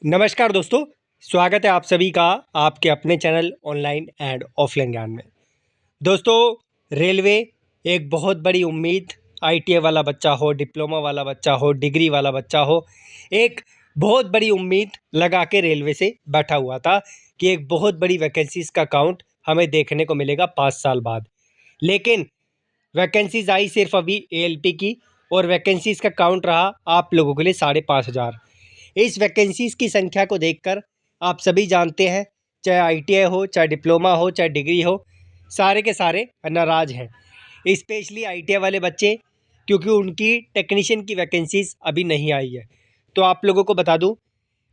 नमस्कार दोस्तों, स्वागत है आप सभी का आपके अपने चैनल ऑनलाइन एंड ऑफलाइन ज्ञान में। दोस्तों, रेलवे एक बहुत बड़ी उम्मीद, आईटीआई वाला बच्चा हो, डिप्लोमा वाला बच्चा हो, डिग्री वाला बच्चा हो, एक बहुत बड़ी उम्मीद लगा के रेलवे से बैठा हुआ था कि एक बहुत बड़ी वैकेंसीज़ का काउंट हमें देखने को मिलेगा 5 साल बाद। लेकिन वैकेंसीज़ आई सिर्फ अभी एएलपी की और वैकेंसीज़ का काउंट रहा आप लोगों के लिए 5,500। इस वैकेंसीज़ की संख्या को देखकर आप सभी जानते हैं, चाहे आईटीआई हो, चाहे डिप्लोमा हो, चाहे डिग्री हो, सारे के सारे नाराज़ हैं। स्पेशली आईटीआई वाले बच्चे, क्योंकि उनकी टेक्नीशियन की वैकेंसीज़ अभी नहीं आई है। तो आप लोगों को बता दूं,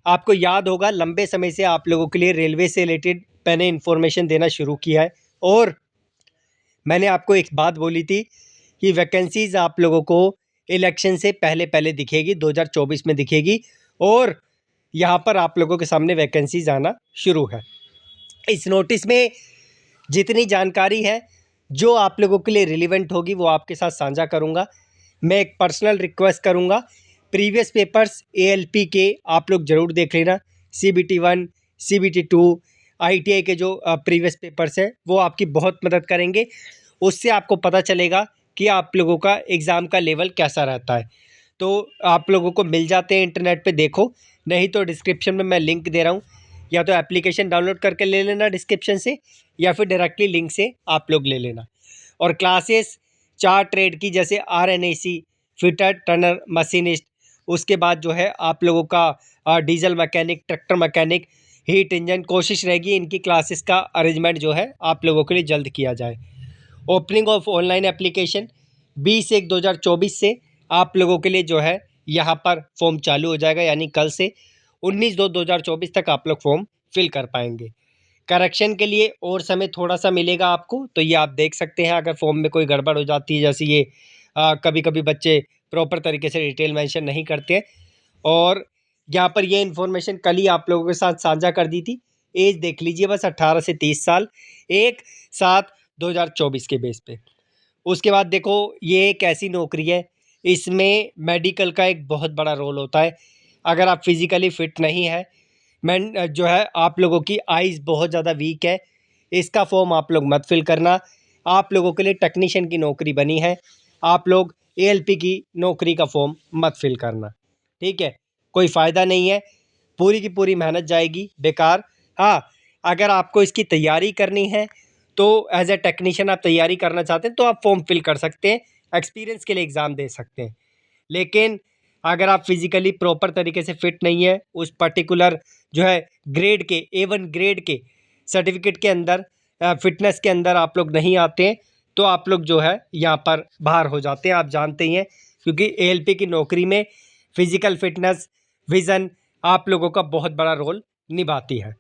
आपको याद होगा लंबे समय से आप लोगों के लिए रेलवे से रिलेटेड मैंने इन्फॉर्मेशन देना शुरू किया है और मैंने आपको एक बात बोली थी कि वैकेंसीज़ आप लोगों को इलेक्शन से पहले दिखेगी, 2024 में दिखेगी और यहाँ पर आप लोगों के सामने वैकेंसीज़ आना शुरू है। इस नोटिस में जितनी जानकारी है जो आप लोगों के लिए रिलेवेंट होगी वो आपके साथ साझा करूँगा। मैं एक पर्सनल रिक्वेस्ट करूँगा, प्रीवियस पेपर्स एएलपी के आप लोग ज़रूर देख लेना। सीबीटी 1, सीबीटी 2, आईटीआई के जो प्रीवियस पेपर्स हैं वो आपकी बहुत मदद करेंगे। उससे आपको पता चलेगा कि आप लोगों का एग्ज़ाम का लेवल कैसा रहता है। तो आप लोगों को मिल जाते हैं, इंटरनेट पे देखो, नहीं तो डिस्क्रिप्शन में मैं लिंक दे रहा हूँ, या तो एप्लीकेशन डाउनलोड करके ले लेना डिस्क्रिप्शन से, या फिर डायरेक्टली लिंक से आप लोग ले लेना। और क्लासेस 4 ट्रेड की, जैसे आरएनएसी, फिटर, टर्नर, मशीनिस्ट, उसके बाद जो है आप लोगों का diesel mechanic, tractor mechanic, heat engine, कोशिश रहेगी इनकी क्लासेस का अरेंजमेंट जो है आप लोगों के लिए जल्द किया जाए। ओपनिंग ऑफ ऑनलाइन एप्लीकेशन 20/1/2024 से आप लोगों के लिए जो है यहाँ पर फॉर्म चालू हो जाएगा, यानी कल से 19/2/2024 तक आप लोग फॉर्म फिल कर पाएंगे। करेक्शन के लिए और समय थोड़ा सा मिलेगा आपको, तो ये आप देख सकते हैं। अगर फॉर्म में कोई गड़बड़ हो जाती है, जैसे ये कभी कभी बच्चे प्रॉपर तरीके से डिटेल मेंशन नहीं करते हैं, और यहाँ पर ये इन्फॉर्मेशन कल ही आप लोगों के साथ साझा कर दी थी। एज देख लीजिए बस, 18 से 30 साल, 1/7/2024 के बेस पे। उसके बाद देखो, ये एक ऐसी नौकरी है, इसमें मेडिकल का एक बहुत बड़ा रोल होता है। अगर आप फिज़िकली फ़िट नहीं है, मैं जो है आप लोगों की आइज़ बहुत ज़्यादा वीक है, इसका फॉर्म आप लोग मत फिल करना। आप लोगों के लिए टेक्नीशियन की नौकरी बनी है, आप लोग एएलपी की नौकरी का फॉर्म मत फिल करना, ठीक है? कोई फ़ायदा नहीं है, पूरी की पूरी मेहनत जाएगी बेकार। हाँ, अगर आपको इसकी तैयारी करनी है, तो एज ए टेक्नीशियन आप तैयारी करना चाहते हैं तो आप फॉर्म फिल कर सकते हैं, एक्सपीरियंस के लिए एग्ज़ाम दे सकते हैं। लेकिन अगर आप फिज़िकली प्रॉपर तरीके से फिट नहीं है, उस पर्टिकुलर जो है ग्रेड के, A1 ग्रेड के सर्टिफिकेट के अंदर, फिटनेस के अंदर आप लोग नहीं आते हैं, तो आप लोग जो है यहाँ पर बाहर हो जाते हैं। आप जानते ही हैं, क्योंकि एएलपी की नौकरी में फिज़िकल फिटनेस, विज़न आप लोगों का बहुत बड़ा रोल निभाती है।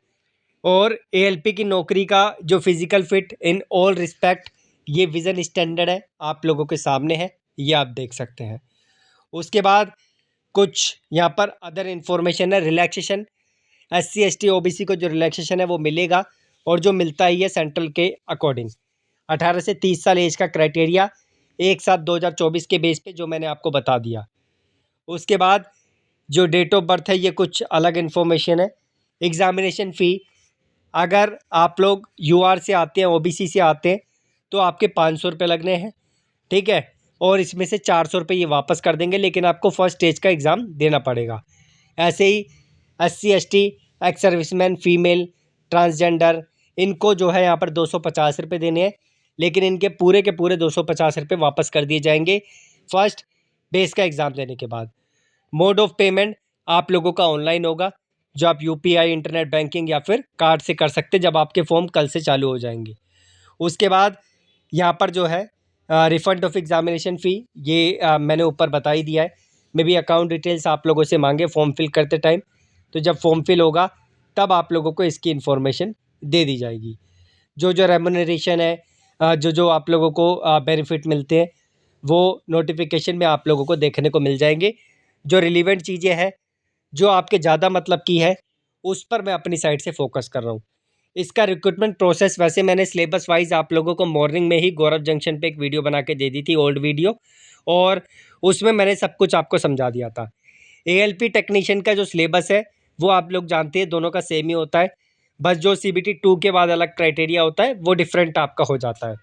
और एएलपी की नौकरी का जो physical fit in all respect, ये विज़न स्टैंडर्ड है, आप लोगों के सामने है, ये आप देख सकते हैं। उसके बाद कुछ यहाँ पर अदर इन्फॉर्मेशन है। रिलैक्सेशन, एससी एसटी ओबीसी को जो रिलैक्सेशन है वो मिलेगा, और जो मिलता ही है सेंट्रल के अकॉर्डिंग। 18 से 30 साल एज का क्राइटेरिया 1/7/2024 के बेस पे जो मैंने आपको बता दिया। उसके बाद जो डेट ऑफ बर्थ है, ये कुछ अलग इन्फॉर्मेशन है। एग्ज़ामिनेशन फ़ी, अगर आप लोग यूआर से आते हैं, ओबीसी से आते हैं, तो आपके 500 रुपये लगने हैं, ठीक है? और इसमें से 400 रुपये ये वापस कर देंगे, लेकिन आपको फर्स्ट स्टेज का एग्ज़ाम देना पड़ेगा। ऐसे ही SC ST, ex serviceman, female, transgender, इनको जो है यहाँ पर 250 रुपये देने हैं, लेकिन इनके पूरे के पूरे 250 रुपये वापस कर दिए जाएंगे फर्स्ट बेस का एग्ज़ाम देने के बाद। मोड ऑफ पेमेंट आप लोगों का ऑनलाइन होगा, जो आप यूपीआई, इंटरनेट बैंकिंग या फिर कार्ड से कर सकते हैं, जब आपके फॉर्म कल से चालू हो जाएंगे। उसके बाद यहाँ पर जो है रिफ़ंड ऑफ एग्ज़ामिनेशन फ़ी, ये मैंने ऊपर बता ही दिया है। मे बी अकाउंट डिटेल्स आप लोगों से मांगे फॉर्म फिल करते टाइम, तो जब फॉर्म फिल होगा तब आप लोगों को इसकी इन्फॉर्मेशन दे दी जाएगी। जो जो रेम्युनरेशन है, जो जो आप लोगों को बेनिफिट मिलते हैं, वो नोटिफिकेशन में आप लोगों को देखने को मिल जाएंगे। जो रिलेवेंट चीज़ें हैं, जो आपके ज़्यादा मतलब की है, उस पर मैं अपनी साइड से फोकस कर रहा हूँ। इसका रिक्रूटमेंट प्रोसेस वैसे मैंने सिलेबस वाइज आप लोगों को मॉर्निंग में ही गौरव जंक्शन पे एक वीडियो बना के दे दी थी, ओल्ड वीडियो, और उसमें मैंने सब कुछ आपको समझा दिया था। एएलपी टेक्नीशियन का जो सिलेबस है वो आप लोग जानते हैं, दोनों का सेम ही होता है। बस जो CBT 2 के बाद अलग क्राइटेरिया होता है वो डिफरेंट आपका हो जाता है।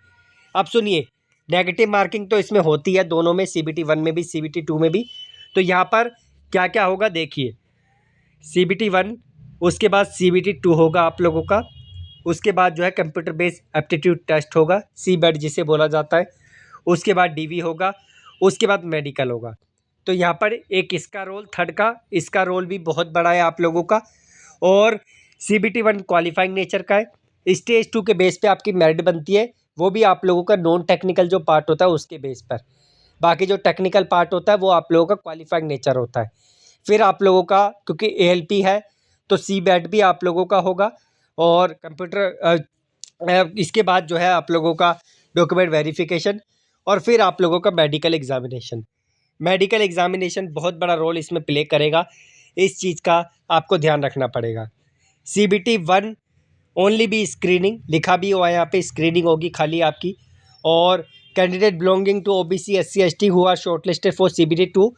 अब सुनिए, नेगेटिव मार्किंग तो इसमें होती है दोनों में, CBT 1 में भी CBT 2 में भी। तो यहाँ पर क्या क्या होगा देखिए, CBT 1, उसके बाद CBT 2 होगा आप लोगों का। उसके बाद जो है कंप्यूटर बेस्ड एप्टीट्यूड टेस्ट होगा, CBET जिसे बोला जाता है। उसके बाद DV होगा, उसके बाद मेडिकल होगा। तो यहाँ पर एक इसका रोल, थर्ड का इसका रोल भी बहुत बड़ा है आप लोगों का। और CBT 1 क्वालिफाइंग नेचर का है। स्टेज 2 के बेस पे आपकी मेरिट बनती है, वो भी आप लोगों का नॉन टेक्निकल जो पार्ट होता है उसके बेस पर। बाकी जो टेक्निकल पार्ट होता है वो आप लोगों का क्वालिफाइंग नेचर होता है। फिर आप लोगों का क्योंकि ALP है तो CBET भी आप लोगों का होगा। और इसके बाद जो है आप लोगों का डॉक्यूमेंट वेरिफिकेशन, और फिर आप लोगों का मेडिकल एग्जामिनेशन। मेडिकल एग्जामिनेशन बहुत बड़ा रोल इसमें प्ले करेगा, इस चीज़ का आपको ध्यान रखना पड़ेगा। CBT 1 ओनली भी स्क्रीनिंग लिखा भी हुआ है यहाँ पे, स्क्रीनिंग होगी खाली आपकी। और candidate belonging to OBC SC ST who are shortlisted for CBT 2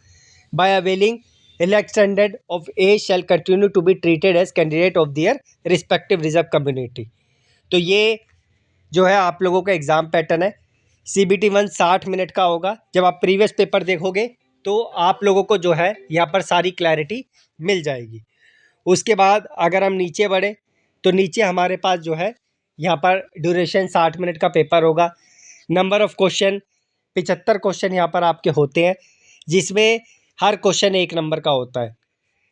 by availing elect standard of age shall continue to be treated as candidate of their respective reserve community। तो ये जो है आप लोगों का एग्ज़ाम पैटर्न है। CBT 1 60 minute का होगा। जब आप प्रीवियस पेपर देखोगे तो आप लोगों को जो है यहाँ पर सारी क्लैरिटी मिल जाएगी। उसके बाद अगर हम नीचे बढ़े तो नीचे हमारे पास जो है यहाँ पर ड्यूरेशन 60 मिनट का पेपर होगा। नंबर ऑफ क्वेश्चन 75 क्वेश्चन यहाँ पर आपके होते हैं, जिसमें हर क्वेश्चन 1 नंबर का होता है।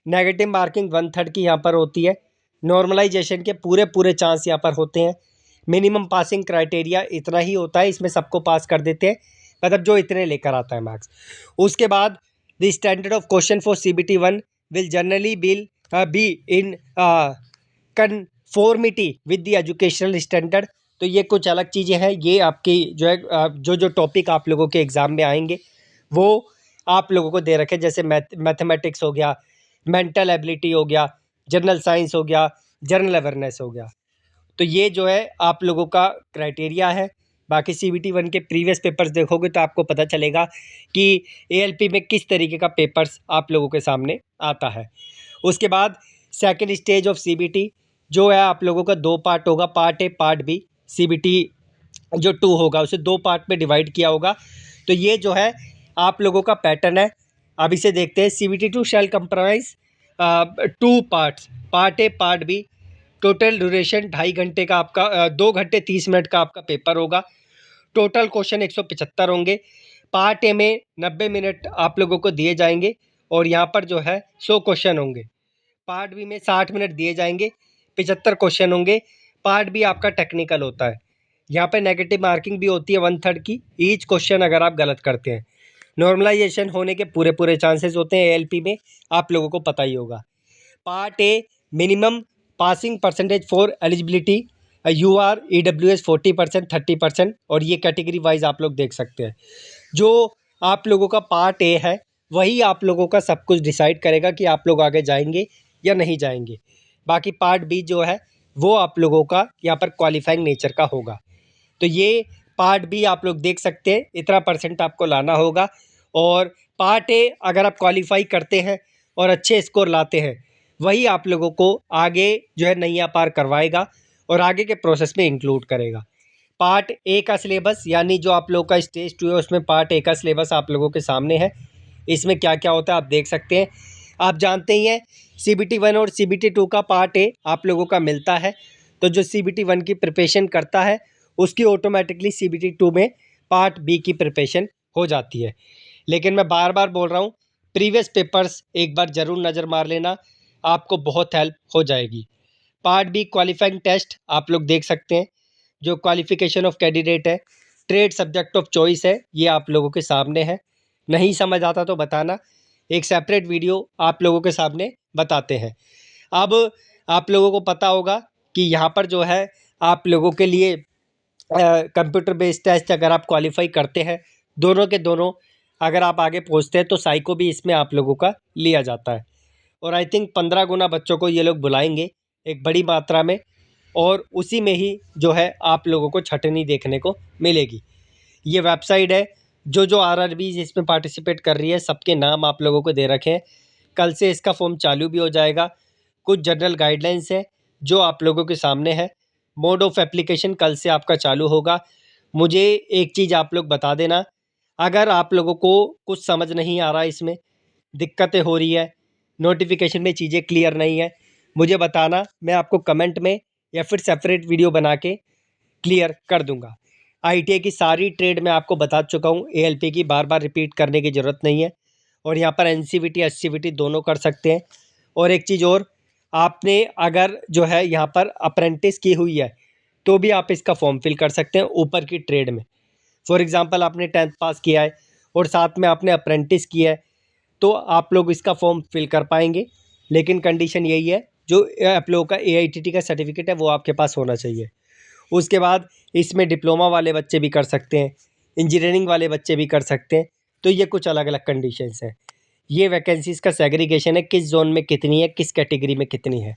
नेगेटिव मार्किंग 1/3 की यहाँ पर होती है। नॉर्मलाइजेशन के पूरे चांस यहाँ पर होते हैं। मिनिमम पासिंग क्राइटेरिया इतना ही होता है, इसमें सबको पास कर देते हैं, मतलब जो इतने लेकर आता है मार्क्स। उसके बाद the standard of question for CBT 1 will generally be in conformity with the educational standard. तो ये कुछ अलग चीज़ें हैं, ये आपकी जो है जो टॉपिक आप लोगों के एग्ज़ाम में आएंगे वो आप लोगों को दे रखे, जैसे मैथमेटिक्स हो गया, मेंटल एबिलिटी हो गया, जनरल साइंस हो गया, जनरल अवेयरनेस हो गया। तो ये जो है आप लोगों का क्राइटेरिया है। बाकी CBT 1 के प्रीवियस पेपर्स देखोगे तो आपको पता चलेगा कि ALP में किस तरीके का पेपर्स आप लोगों के सामने आता है। उसके बाद सेकंड स्टेज ऑफ CBT जो है आप लोगों का 2 पार्ट होगा, part A part B। CBT जो 2 होगा उसे 2 पार्ट में डिवाइड किया होगा। तो ये जो है आप लोगों का पैटर्न है। अब इसे देखते हैं। CBT 2 shall comprise 2 parts, part A part B। Total duration 2.5 घंटे का आपका 2 घंटे 30 मिनट का आपका पेपर होगा। टोटल क्वेश्चन 175 होंगे। पार्ट ए में 90 मिनट आप लोगों को दिए जाएंगे और यहाँ पर जो है 100 क्वेश्चन होंगे। पार्ट बी में 60 मिनट दिए जाएंगे, 75 क्वेश्चन होंगे। पार्ट बी आपका टेक्निकल होता है, यहाँ पे नेगेटिव मार्किंग भी होती है 1/3 की ईच क्वेश्चन अगर आप गलत करते हैं। नॉर्मलाइजेशन होने के पूरे चांसेस होते हैं ALP में, आप लोगों को पता ही होगा। Part A minimum passing percentage for eligibility UR EWS 40% 30%, और ये कैटेगरी वाइज आप लोग देख सकते हैं। जो आप लोगों का पार्ट ए है वही आप लोगों का सब कुछ डिसाइड करेगा कि आप लोग आगे जाएंगे या नहीं जाएंगे। बाकी पार्ट बी जो है वो आप लोगों का यहाँ पर क्वालिफाइंग नेचर का होगा। तो ये पार्ट बी आप लोग देख सकते हैं, इतना परसेंट आपको लाना होगा। और पार्ट ए अगर आप क्वालिफाई करते हैं और अच्छे स्कोर लाते हैं वही आप लोगों को आगे जो है नैया पार करवाएगा और आगे के प्रोसेस में इंक्लूड करेगा। पार्ट ए का सिलेबस यानी जो आप लोगों का स्टेज 2 है उसमें पार्ट ए का सिलेबस आप लोगों के सामने है। इसमें क्या क्या होता है आप देख सकते हैं। आप जानते ही हैं CBT 1 और CBT 2 का पार्ट ए आप लोगों का मिलता है, तो जो CBT 1 की प्रिपरेशन करता है उसकी ऑटोमेटिकली CBT 2 में पार्ट बी की प्रिपरेशन हो जाती है। लेकिन मैं बार बार बोल रहा हूँ, प्रीवियस पेपर्स एक बार ज़रूर नज़र मार लेना, आपको बहुत हेल्प हो जाएगी। पार्ट बी क्वालिफाइंग टेस्ट आप लोग देख सकते हैं, जो क्वालिफिकेशन ऑफ कैंडिडेट है, ट्रेड सब्जेक्ट ऑफ चॉइस है, ये आप लोगों के सामने है। नहीं समझ आता तो बताना, एक सेपरेट वीडियो आप लोगों के सामने बताते हैं। अब आप लोगों को पता होगा कि यहाँ पर जो है आप लोगों के लिए कंप्यूटर बेस्ड टेस्ट अगर आप क्वालिफाई करते हैं, दोनों के दोनों अगर आप आगे पहुँचते हैं तो साइको भी इसमें आप लोगों का लिया जाता है। और आई थिंक 15 गुना बच्चों को ये लोग बुलाएंगे एक बड़ी मात्रा में, और उसी में ही जो है आप लोगों को छटनी देखने को मिलेगी। ये वेबसाइट है, जो RRBs इसमें पार्टिसिपेट कर रही है सबके नाम आप लोगों को दे रखे हैं। कल से इसका फॉर्म चालू भी हो जाएगा, कुछ जनरल गाइडलाइंस है जो आप लोगों के सामने है। मोड ऑफ एप्लीकेशन कल से आपका चालू होगा। मुझे एक चीज़ आप लोग बता देना, अगर आप लोगों को कुछ समझ नहीं आ रहा, इसमें दिक्कतें हो रही है, नोटिफिकेशन में चीज़ें क्लियर नहीं है, मुझे बताना, मैं आपको कमेंट में या फिर सेपरेट वीडियो बना के क्लियर कर दूंगा। आईटीआई की सारी ट्रेड मैं आपको बता चुका हूँ, एएलपी की बार बार रिपीट करने की ज़रूरत नहीं है। और यहाँ पर एनसीवीटी एससीवीटी दोनों कर सकते हैं। और एक चीज़ और, आपने अगर जो है यहाँ पर अप्रेंटिस की हुई है तो भी आप इसका फॉर्म फिल कर सकते हैं ऊपर की ट्रेड में। फॉर एग्जांपल आपने 10th पास किया है और साथ में आपने अप्रेंटिस किया है तो आप लोग इसका फॉर्म फिल कर पाएंगे। लेकिन कंडीशन यही है, जो आप लोगों का एआईटीटी का सर्टिफिकेट है वो आपके पास होना चाहिए। उसके बाद इसमें डिप्लोमा वाले बच्चे भी कर सकते हैं, इंजीनियरिंग वाले बच्चे भी कर सकते हैं। तो ये कुछ अलग अलग कंडीशंस हैं। ये वैकेंसीज़ का सेग्रीगेशन है, किस जोन में कितनी है, किस कैटेगरी में कितनी है।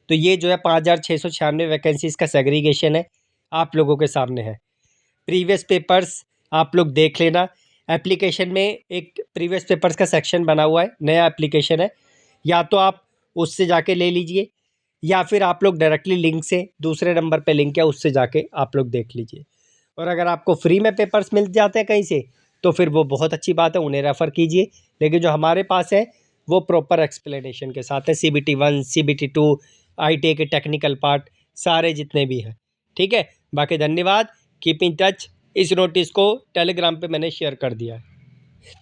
तो ये जो है 5,696 वैकेंसीज़ का सेग्रीगेशन है, आप लोगों के सामने है। प्रीवियस पेपर्स आप लोग देख लेना। एप्लीकेशन में एक प्रीवियस पेपर्स का सेक्शन बना हुआ है, नया एप्लीकेशन है, या तो आप उससे जाके ले लीजिए या फिर आप लोग डायरेक्टली लिंक से, दूसरे नंबर पे लिंक है उससे जाके आप लोग देख लीजिए। और अगर आपको फ्री में पेपर्स मिल जाते हैं कहीं से तो फिर वो बहुत अच्छी बात है, उन्हें रेफ़र कीजिए। लेकिन जो हमारे पास है वो प्रॉपर एक्सप्लेनेशन के साथ है, CBT 1 CBT 2 आईटीआई के टेक्निकल पार्ट सारे जितने भी हैं। ठीक है, बाकी धन्यवाद, कीप इन टच। इस नोटिस को टेलीग्राम पे मैंने शेयर कर दिया है।